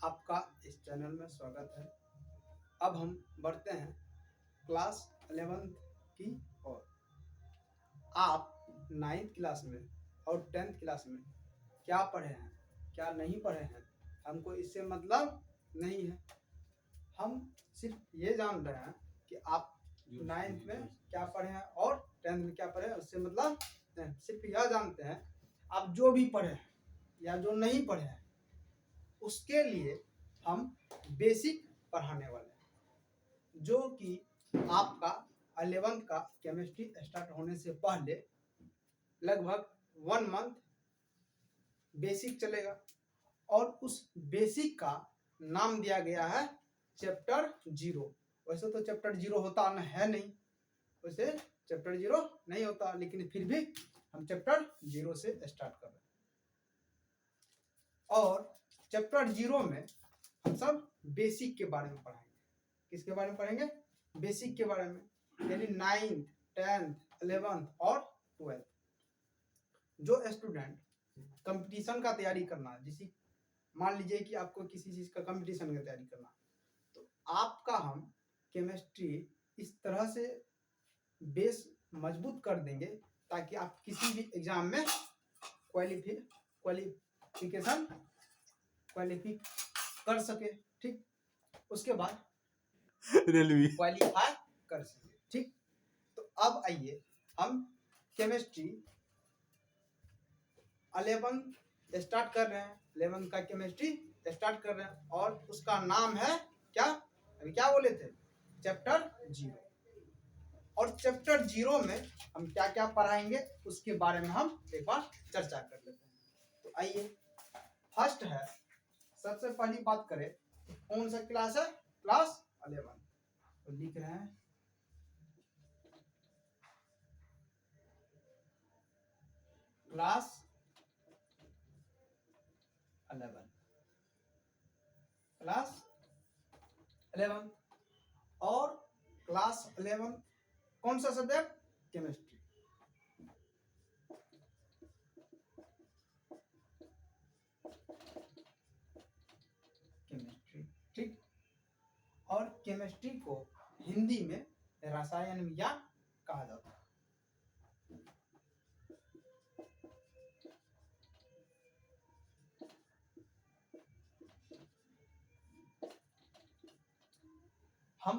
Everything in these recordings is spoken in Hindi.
आपका इस चैनल में स्वागत है। अब हम बढ़ते हैं क्लास 11th की ओर। आप 9th क्लास में और 10th क्लास में क्या पढ़े हैं, क्या नहीं पढ़े हैं, हमको इससे मतलब नहीं है। हम सिर्फ ये जान रहे हैं कि आप 9th में क्या पढ़े हैं और 10th में क्या पढ़े हैं, उससे मतलब नहीं। सिर्फ यह जानते हैं आप जो भी पढ़े हैं या जो नहीं पढ़े हैं उसके लिए हम बेसिक पढ़ाने वाले हैं, जो कि आपका 11th का केमिस्ट्री स्टार्ट होने से पहले लगभग 1 मंथ बेसिक चलेगा और उस बेसिक का नाम दिया गया है चैप्टर 0। वैसे तो चैप्टर 0 होता है नहीं, वैसे चैप्टर 0 नहीं होता, लेकिन फिर भी हम चैप्टर 0 से स्टार्ट कर रहे हैं। और चैप्टर 0 में हम सब बेसिक के बारे में पढ़ाएंगे। किसके बारे में पढ़ेंगे? बेसिक के बारे में, यानी 9th, 10th, 11th और 12th। जो स्टूडेंट कंपटीशन का तैयारी करना, जिसे मान लीजिए कि आपको किसी चीज का कंपटीशन का तैयारी करना, तो आपका हम केमिस्ट्री इस तरह से बेस मजबूत कर देंगे ताकि आप किसी भी एग्जाम में क्वालिफाई कर सके। ठीक, उसके बाद रेलवे क्वालिफाई कर सके। ठीक, तो अब आइए हम केमिस्ट्री 11 स्टार्ट कर रहे हैं। 11 का केमिस्ट्री स्टार्ट कर रहे हैं और उसका नाम है क्या? अभी क्या बोले थे? चैप्टर 0। और चैप्टर 0 में हम क्या क्या पढ़ाएंगे उसके बारे में हम एक बार चर्चा कर लेते हैं। तो आइए, फर्स्ट है, सबसे पहली बात करें कौन सा क्लास है? क्लास 11। तो लिख रहे हैं क्लास 11, क्लास 11। और क्लास 11 कौन सा सब्जेक्ट? केमिस्ट्री। केमिस्ट्री, ठीक। और केमिस्ट्री को हिंदी में रसायन विज्ञान कहा जाता है। हम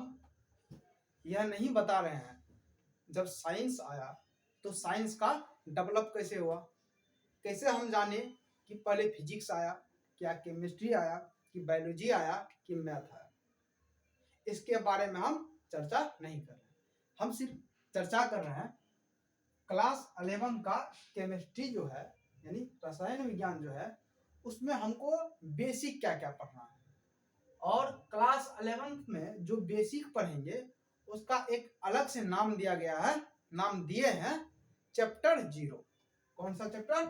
यह नहीं बता रहे हैं जब साइंस आया तो साइंस का डेवलप कैसे हुआ, कैसे हम जाने कि पहले फिजिक्स आया, क्या केमिस्ट्री आया, कि बायोलॉजी आया, कि मैथ आया। इसके बारे में हम चर्चा नहीं कर रहे हैं। हम सिर्फ चर्चा कर रहे हैं क्लास 11 का केमिस्ट्री जो है, यानी रसायन विज्ञान जो है, उसमें हमको बेसिक क्या क्या पढ़ना है। और क्लास 11 में जो बेसिक पढ़ेंगे उसका एक अलग से नाम दिया गया है, नाम दिए हैं चैप्टर 0। कौन सा चैप्टर?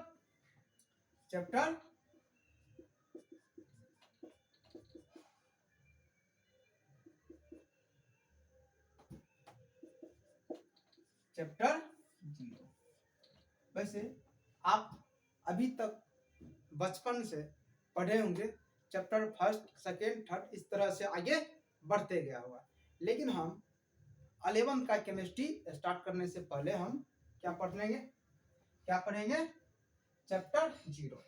Chapter chapter 0। वैसे आप अभी तक बचपन से पढ़े होंगे, चैप्टर फर्स्ट, सेकेंड, थर्ड, इस तरह से आगे बढ़ते गया हुआ। लेकिन हम 11 का केमिस्ट्री स्टार्ट करने से पहले हम क्या पढ़ेंगे? क्या पढ़ेंगे? चैप्टर 0।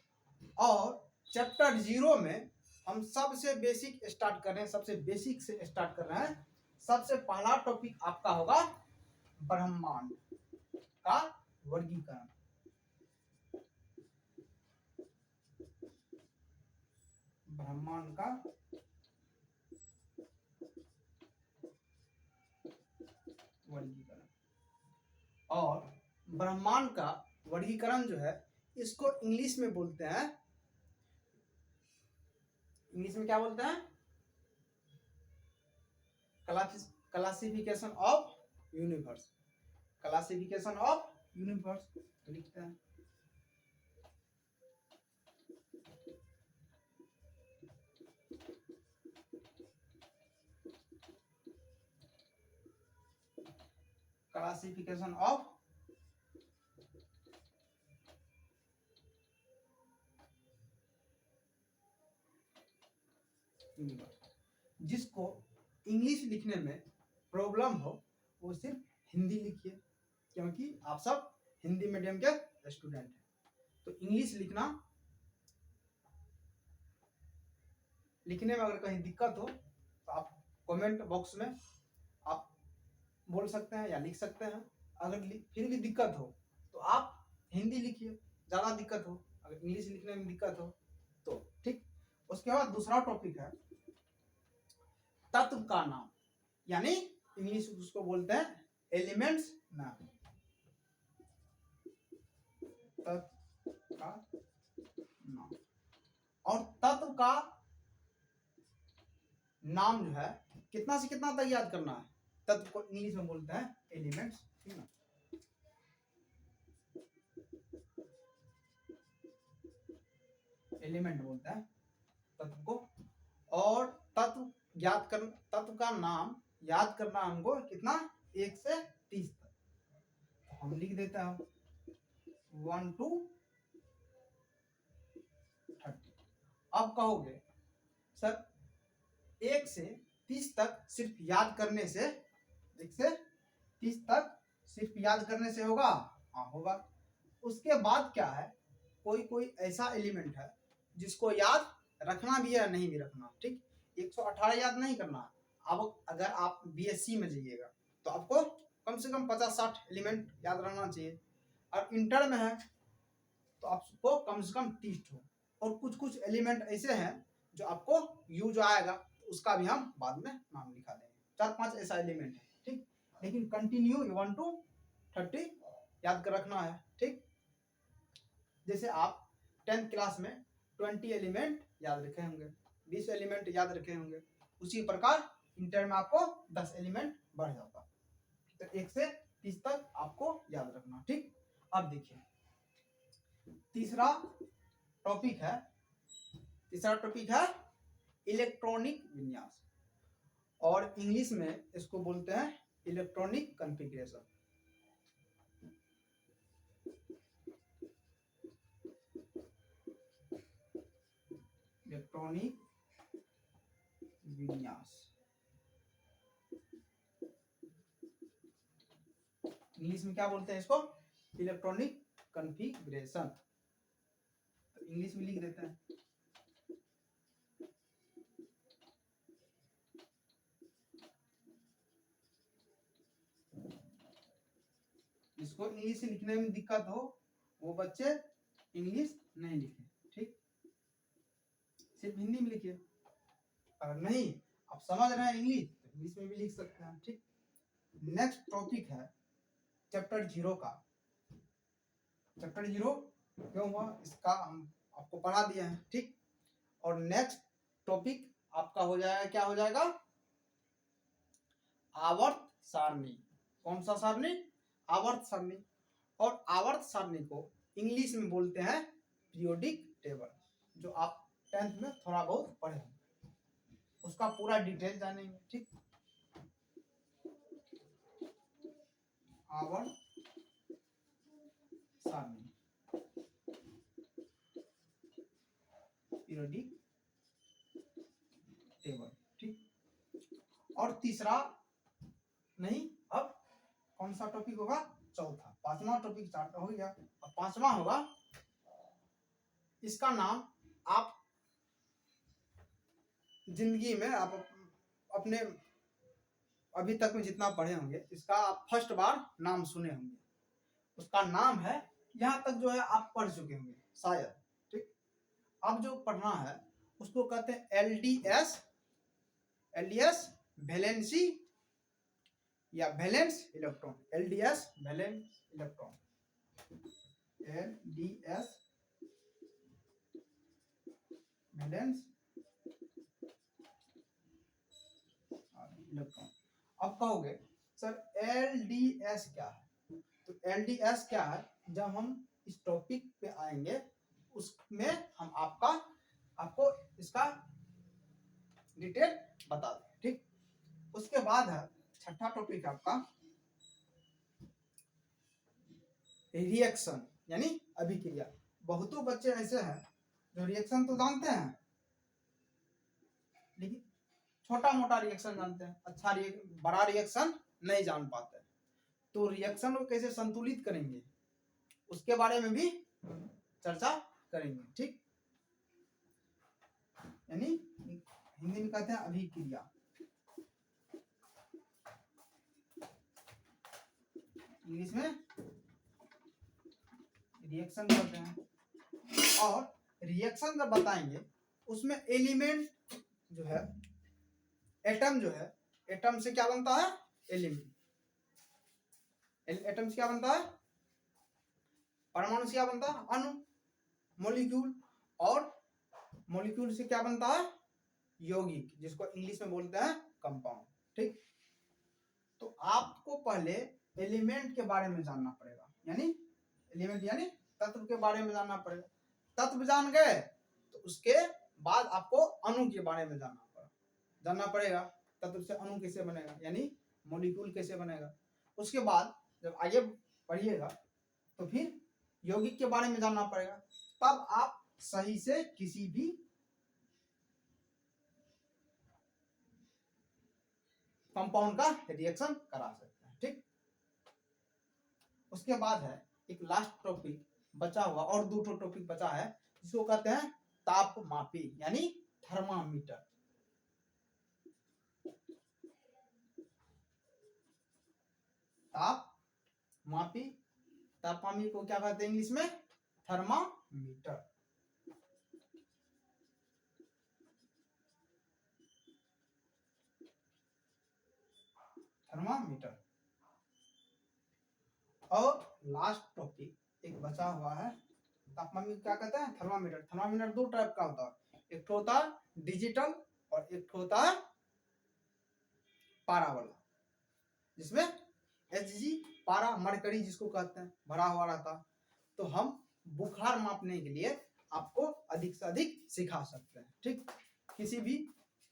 और चैप्टर 0 में हम सबसे बेसिक स्टार्ट कर रहे हैं, सबसे बेसिक से स्टार्ट कर रहे हैं। सबसे पहला टॉपिक आपका होगा ब्रह्मांड का वर्गीकरण। ब्रह्मांड का वर्गीकरण। और ब्रह्मांड का वर्गीकरण जो है, इसको इंग्लिश में बोलते हैं, इंग्लिश में क्या बोलते हैं? Classification of universe. Classification of universe लिखते हैं। Classification of single. जिसको इंग्लिश लिखने में प्रॉब्लम हो वो सिर्फ हिंदी लिखिए, क्योंकि आप सब हिंदी मीडियम के स्टूडेंट हैं। तो इंग्लिश लिखने में अगर कहीं दिक्कत हो तो आप कमेंट बॉक्स में आप बोल सकते हैं या लिख सकते हैं। अगर फिर भी दिक्कत हो तो आप हिंदी लिखिए, ज़्यादा दिक्कत हो, अगर इंग्लिश लिखने में दिक्कत हो तो ठीक। उसके बाद दूसरा टॉपिक है तत्व का नाम, यानी इंग्लिश उसको बोलते हैं एलिमेंट्स नाम। तत्व का नाम और तत्व का नाम जो है कितना से कितना तक याद करना है। तत्व को इंग्लिश में बोलते हैं एलिमेंट्स, ठीक है। एलिमेंट बोलते हैं तत्व को। और तत्व का नाम याद करना हमको कितना, 1 से 30 तक। तो हम लिख देते हैं 1 to 30। अब कहोगे सर 1 से 30 तक सिर्फ याद करने से, 1 से 30 तक सिर्फ याद करने से होगा? हाँ होगा। उसके बाद क्या है, कोई कोई ऐसा एलिमेंट है जिसको याद रखना भी है, नहीं भी रखना, ठीक। 118 याद नहीं करना। अब अगर आप बीएससी में जाइएगा तो आपको कम से कम 50-60 एलिमेंट याद रहना चाहिए, और इंटर में है तो आपको कम से कम 30 हो। और कुछ कुछ एलिमेंट ऐसे हैं जो आपको यूज आएगा, उसका भी हम बाद में नाम लिखा देंगे। 4-5 ऐसा एलिमेंट है, ठीक। लेकिन कंटिन्यू 1 to 30 याद कर रखना है, ठीक। जैसे आप 10th क्लास में 20 एलिमेंट याद रखे होंगे, 20 एलिमेंट याद रखे होंगे, उसी प्रकार इंटर में आपको 10 एलिमेंट बढ़ जाता। तो 1 से 30 तक आपको याद रखना, ठीक। अब देखिए तीसरा टॉपिक है इलेक्ट्रॉनिक विन्यास, और इंग्लिश में इसको बोलते हैं इलेक्ट्रॉनिक कॉन्फ़िगरेशन। इलेक्ट्रॉनिक विन्यास इंग्लिश में क्या बोलते हैं इसको? Electronic configuration. तो इंग्लिश में लिख देते हैं। जिसको इंग्लिश लिखने में दिक्कत हो वो बच्चे इंग्लिश नहीं लिखें, ठीक। सिर्फ हिंदी में लिखिए। अगर नहीं आप समझ रहे हैं इंग्लिश तो इंग्लिश में भी लिख सकते हैं, ठीक। नेक्स्ट टॉपिक है चैप्टर 0 का। चैप्टर 0 क्यों हुआ इसका हम आपको पढ़ा दिया है, ठीक। और नेक्स्ट टॉपिक आपका हो जाएगा, क्या हो जाएगा? आवर्त सारणी। कौन सा सारणी? आवर्त सारणी। और आवर्त सारणी को इंग्लिश में बोलते हैं पीरियोडिक टेबल, जो आप 10th में थोड़ा बहुत पढ़े हैं, उसका पूरा डिटेल जानेंगे, ठीक। आवर्त सारणी, पीरियोडिक टेबल, ठीक। और तीसरा नहीं, अब कौन सा टॉपिक होगा? चौथा। 5वां टॉपिक स्टार्ट हो गया। अब 5वां होगा, इसका नाम आप जिंदगी में आप अपने अभी तक में जितना पढ़े होंगे इसका आप फर्स्ट बार नाम सुने होंगे। उसका नाम है, यहाँ तक जो है आप पढ़ चुके होंगे शायद, ठीक। अब जो पढ़ना है उसको कहते हैं एलडीएस वैलेंसी या valence electron. LDS valence electron, LDS valence electron. अब कहोगे सर एलडीएस क्या है? तो एलडीएस क्या है, जब हम इस टॉपिक पे आएंगे उसमें हम आपको इसका डिटेल बता दें, ठीक। उसके बाद है छठा टॉपिक आपका रिएक्शन यानी अभिक्रिया। बहुतों बच्चे ऐसे हैं जो रिएक्शन तो जानते हैं, लेकिन छोटा मोटा रिएक्शन जानते हैं, अच्छा बड़ा रिएक्शन नहीं जान पाते। तो रिएक्शन को कैसे संतुलित करेंगे उसके बारे में भी चर्चा करेंगे। ठीक, यानी हिंदी में कहते हैं अभिक्रिया, इंग्लिश में रिएक्शन बोलते हैं। और रिएक्शन जब बताएंगे उसमें एलिमेंट जो है, एटम जो है, एटम से क्या बनता है, एलिमेंट। एटम से क्या बनता है, परमाणु से क्या बनता है, अणु, मॉलिक्यूल। और मॉलिक्यूल से क्या बनता है, यौगिक, जिसको इंग्लिश में बोलते हैं कंपाउंड। ठीक, तो आपको पहले एलिमेंट के बारे में जानना पड़ेगा, यानी एलिमेंट यानी तत्व के बारे में जानना पड़ेगा। तत्व जान गए तो उसके बाद आपको अणु के बारे में जानना पड़ेगा। तत्व से अणु कैसे बनेगा, यानी मॉलिक्यूल कैसे बनेगा। उसके बाद जब आगे बढ़िएगा तो फिर यौगिक के बारे में जानना पड़ेगा, तब आप सही से किसी भी कंपाउंड का रिएक्शन करा सकते हैं। ठीक, उसके बाद है एक लास्ट टॉपिक बचा हुआ, और दो टॉपिक बचा है जिसको कहते हैं तापमापी यानी थर्मामीटर। तापमापी, तापमापी को क्या कहते हैं इंग्लिश में, थर्मामीटर। थर्मामीटर। और लास्ट टॉपिक एक बचा हुआ है, तापमापी क्या कहते हैं, थर्मामीटर। थर्मामीटर दो टाइप का होता है, एक होता है डिजिटल और एक होता है पारा वाला, जिसमें Hg पारा मरकरी जिसको कहते हैं भरा हुआ रहता। तो हम बुखार मापने के लिए आपको अधिक से अधिक सिखा सकते हैं। ठीक, किसी भी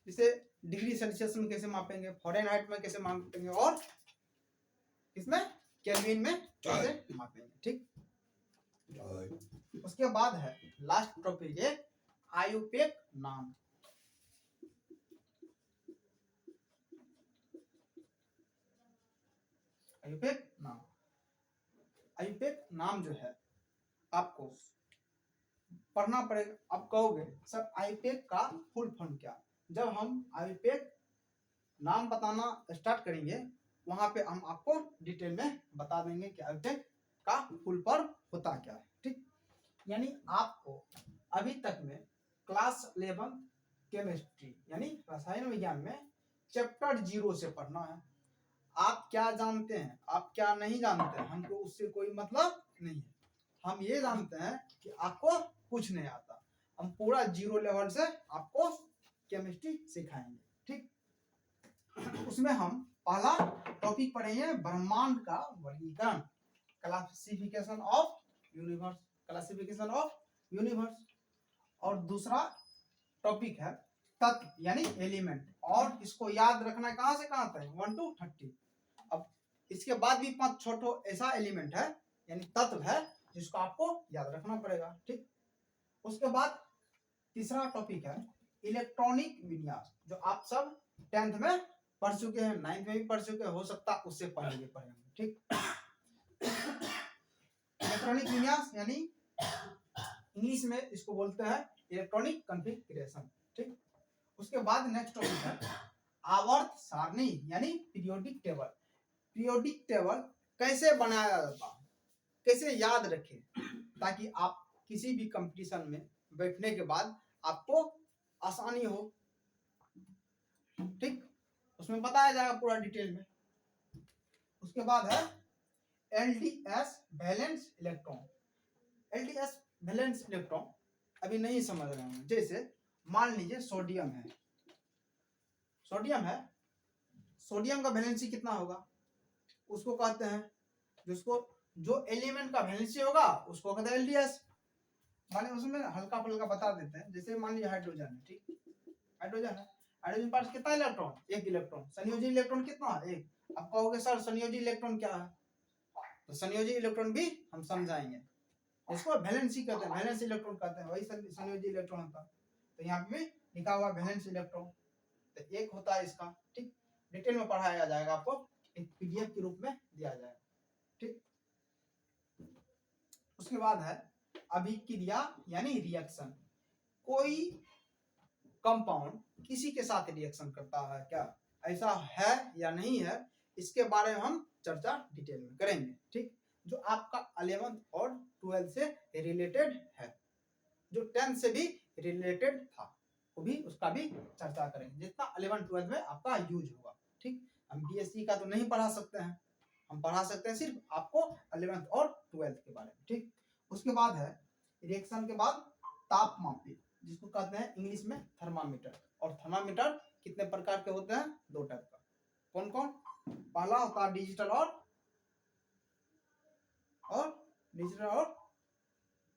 जैसे डिग्री सेल्सियस में कैसे मापेंगे, फ़ारेनहाइट में कैसे मापेंगे, और किसमें, केल्विन में कैसे मापेंगे। ठीक, उसके बाद है लास्ट टॉपिक है आयुपेक नाम। आयुपेक नाम, आयुपेक नाम जो है आपको पढ़ना पड़ेगा। आप कहोगे सर आयुपेक का फुल फॉर्म क्या। जब हम आयुपेक नाम बताना स्टार्ट करेंगे वहां पे हम आपको डिटेल में बता देंगे कि आयुपेक का फुल फॉर्म होता क्या है। ठीक, यानी आपको अभी तक में क्लास 11 केमिस्ट्री यानी रसायन विज्ञान में चैप्टर 0 से पढ़ना है। आप क्या जानते हैं, आप क्या नहीं जानते हैं, हमको उससे कोई मतलब नहीं है। हम ये जानते हैं कि आपको कुछ नहीं आता, हम पूरा 0 लेवल से आपको केमिस्ट्री सिखाएंगे। ठीक, उसमें हम पहला टॉपिक पढ़ेंगे ब्रह्मांड का वर्गीकरण, classification of universe, classification of universe. और दूसरा टॉपिक है तत्व यानी एलिमेंट, और इसको याद रखना कहां से कहां तक, 1 to 30। अब इसके बाद भी 5 छोटो ऐसा एलिमेंट है यानी तत्व है जिसको आपको याद रखना पड़ेगा। ठीक, उसके बाद तीसरा टॉपिक है इलेक्ट्रॉनिक विन्यास, जो आप सब 10th में पढ़ चुके हैं, 9th में भी पढ़ चुके हैं, हो सकता उससे पहले भी पढ़ेंगे। ठीक, इलेक्ट्रॉनिक विन्यास यानी इंग्लिश में इसको बोलते हैं इलेक्ट्रॉनिक कॉन्फ़िगरेशन। ठीक, उसके बाद नेक्स्ट टॉपिक है आवर्त सारणी यानी पीरियोडिक टेबल। पीरियोडिक टेबल कैसे बनाया जाता है, कैसे याद रखें ताकि आप किसी भी कंपटीशन में बैठने के बाद आपको आसानी हो। ठीक, उसमें बताया जाएगा पूरा डिटेल में। उसके बाद है LDS valence electron. LDS valence electron अभी नहीं समझ रहे हैं। जैसे मान लीजिए सोडियम है, सोडियम है, सोडियम का वैलेंसी कितना होगा, उसको कहते हैं, जिसको जो एलिमेंट का वैलेंसी होगा उसको कहते हैं एलडीएस। माने उसमें हल्का फुल्का बता देते हैं। जैसे मान लीजिए हाइड्रोजन है, ठीक, हाइड्रोजन है, हाइड्रोजन पास कितना इलेक्ट्रॉन, 1 इलेक्ट्रॉन। संयोजी इलेक्ट्रॉन कितना है, 1। आप कहोगे सर संयोजी इलेक्ट्रॉन क्या है, तो संयोजी इलेक्ट्रॉन भी हम समझाएंगे, इसको वैलेंसी कहते हैं, वैलेंस इलेक्ट्रॉन कहते हैं, वही संयोजी इलेक्ट्रॉन होता है। तो यहाँ पे भी लिखा हुआ वैलेंस इलेक्ट्रॉन। तो एक होता है इसका, ठीक, डिटेल में पढ़ाया जाएगा, आपको एक पीडीएफ के रूप में दिया जाएगा, ठीक। उसके बाद है अभिक्रिया यानी रिएक्शन। कोई कंपाउंड किसी के साथ रिएक्शन करता है क्या, ऐसा है या नहीं है, इसके बारे में हम चर्चा डिटेल में करेंगे, ठीक। जो आपका 11th और 12th से रिलेटेड है, जो 10th से भी रिलेटेड था वो भी, उसका भी चर्चा करेंगे, जितना 11th 12th में आपका यूज होगा, ठीक। हम बीएससी का तो नहीं पढ़ा सकते हैं, हम पढ़ा सकते हैं सिर्फ आपको 11th और 12th के बारे में, ठीक। उसके बाद है रिएक्शन के बाद तापमापी, जिसको कहते हैं इंग्लिश में थर्मामीटर। और थर्मामीटर कितने प्रकार के होते हैं, 2 टाइप का। कौन कौन, पहला होता है डिजिटल और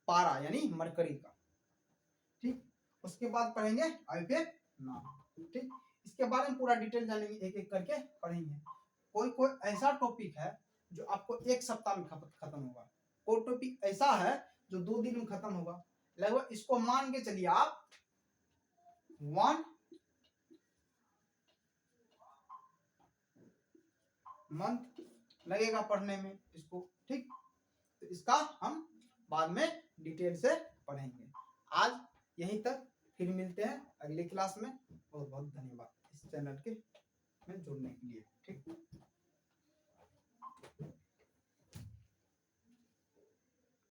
पारा यानी मरकरी का, ठीक। उसके बाद पढ़ेंगे आईपीएफ नाम, ठीक। इसके बारे में पूरा डिटेल जानेंगे, एक एक करके पढ़ेंगे। कोई ऐसा टॉपिक है जो आपको 1 सप्ताह में खत्म होगा, कोई टॉपिक ऐसा है जो 2 दिन में खत्म होगा। लगभग इसको मान के चलिए आप 1 मंथ लगेगा पढ़ने में इसको, ठीक। तो इसका हम बाद में डिटेल से पढ़ेंगे। आज यहीं तक, फिर मिलते हैं अगली क्लास में। बहुत बहुत धन्यवाद इस चैनल के में जुड़ने के लिए, ठीक।